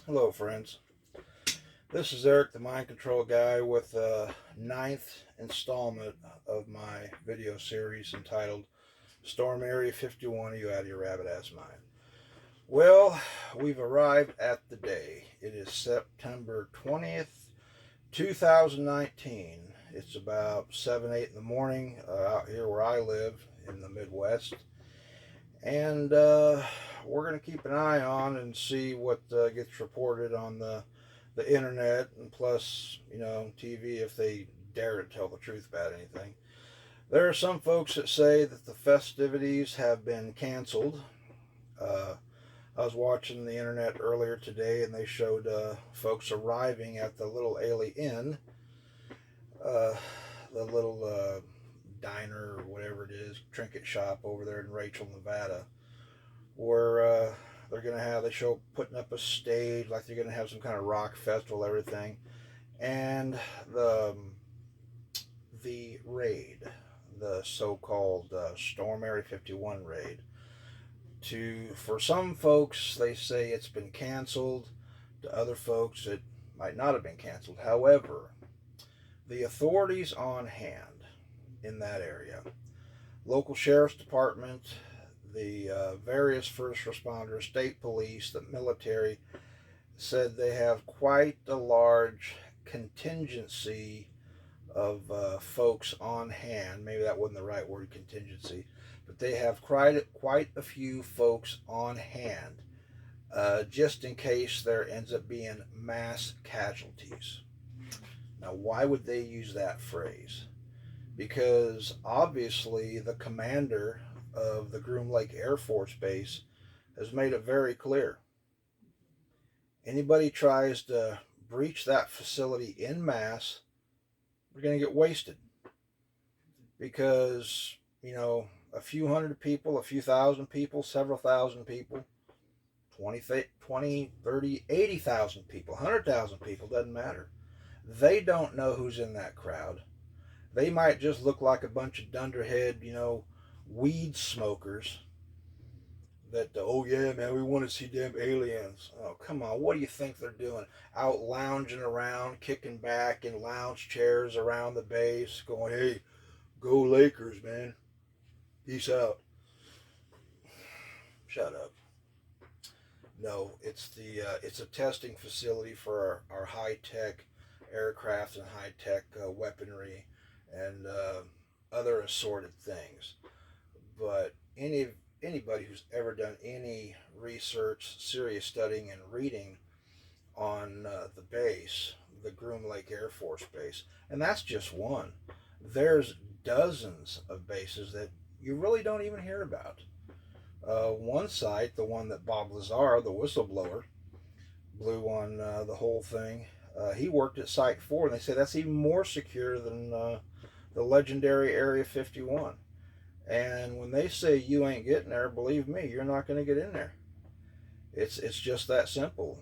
Hello, friends. This is Eric, the Mind Control Guy, with the ninth installment of my video series entitled Storm Area 51, Are You Out of Your Rabbit Ass Mind? Well, we've arrived at the day. It is September 20th, 2019. It's about 7, 8 in the morning out here where I live in the Midwest. And we're going to keep an eye on and see what gets reported on the internet, and plus, TV, if they dare to tell the truth about anything. There are some folks that say that the festivities have been canceled. Uh, I was watching the internet earlier today, and they showed folks arriving at the little Ailey Inn, uh, the little diner or whatever it is, trinket shop over there in Rachel, Nevada, where they're going to have the show putting up a stage, like they're going to have some kind of rock festival, everything. And the raid, the so-called Storm Area 51 raid, for some folks, they say it's been canceled. To other folks, it might not have been canceled. However, the authorities on hand in that area, local sheriff's department, the various first responders, state police, the military, said they have quite a large contingency of folks on hand. Maybe that wasn't the right word, contingency, but they have quite a few folks on hand, just in case there ends up being mass casualties. Now, why would they use that phrase? Because obviously the commander of the Groom Lake Air Force Base has made it very clear. Anybody tries to breach that facility en masse, we're going to get wasted. Because, a few hundred people, a few thousand people, several thousand people, 20, 30, 80,000 people, 100,000 people, doesn't matter. They don't know who's in that crowd. They might just look like a bunch of dunderhead, weed smokers that, oh yeah, man, we want to see them aliens. Oh, come on, what do you think they're doing? Out lounging around, kicking back in lounge chairs around the base, going, hey, go Lakers, man. Peace out. Shut up. No, it's a testing facility for our high tech aircraft and high tech weaponry and other assorted things. But anybody who's ever done any research, serious studying, and reading on the base, the Groom Lake Air Force Base, and that's just one. There's dozens of bases that you really don't even hear about. One site, the one that Bob Lazar, the whistleblower, blew on the whole thing, he worked at Site 4, and they say that's even more secure than the legendary Area 51. And when they say you ain't getting there, believe me, you're not going to get in there. It's just that simple.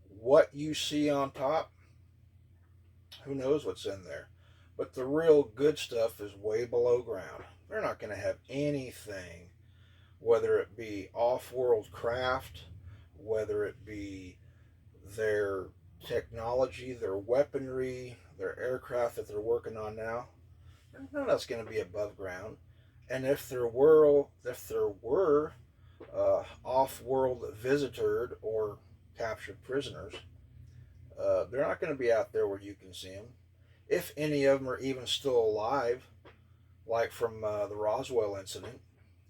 What you see on top, who knows what's in there? But the real good stuff is way below ground. They're not going to have anything, whether it be off-world craft, whether it be their technology, their weaponry, their aircraft that they're working on now. None of that's going to be above ground. And if there were off-world visited or captured prisoners, they're not going to be out there where you can see them. If any of them are even still alive, like from the Roswell incident,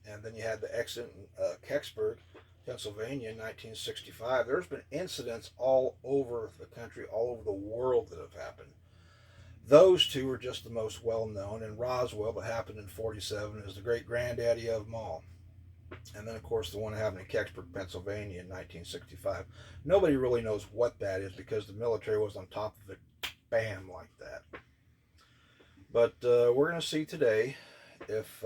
and then you had the accident in Kecksburg, Pennsylvania in 1965. There's been incidents all over the country, all over the world that have happened. Those two are just the most well known, and Roswell, that happened in 47, is the great granddaddy of them all. And then, of course, the one that happened in Kecksburg, Pennsylvania in 1965. Nobody really knows what that is because the military was on top of it, bam, like that. But we're going to see today if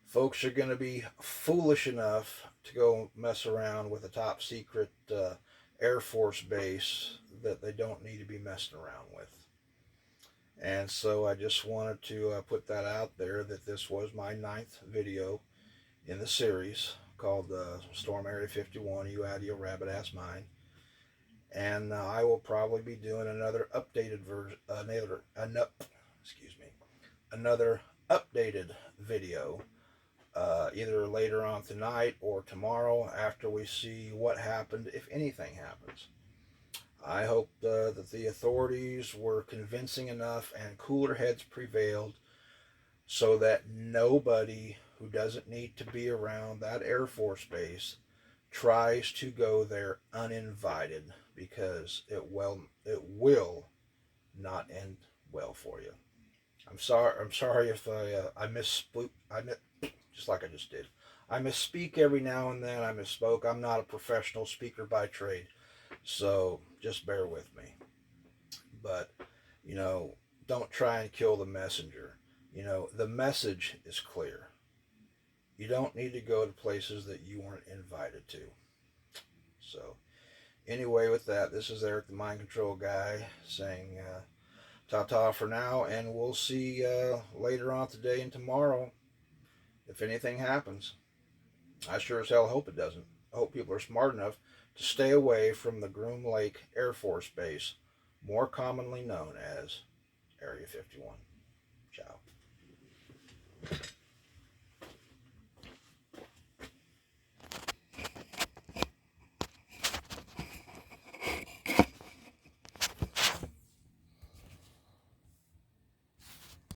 folks are going to be foolish enough to go mess around with a top secret Air Force base that they don't need to be messing around with. And so I just wanted to put that out there, that this was my ninth video in the series called Storm Area 51. You out of your rabbit ass mind. And I will probably be doing another updated version, excuse me, another updated video, either later on tonight or tomorrow after we see what happened, if anything happens. I hope that the authorities were convincing enough and cooler heads prevailed so that nobody who doesn't need to be around that Air Force base tries to go there uninvited, because it will not end well for you. I'm sorry if I misspoke. Just like I just did. I misspeak every now and then. I misspoke. I'm not a professional speaker by trade, so just bear with me. But don't try and kill the messenger. The message is clear. You don't need to go to places that you weren't invited to. So, anyway, with that, this is Eric the Mind Control Guy saying ta-ta for now, and we'll see later on today and tomorrow if anything happens. I sure as hell hope it doesn't. I hope people are smart enough to stay away from the Groom Lake Air Force Base, more commonly known as Area 51.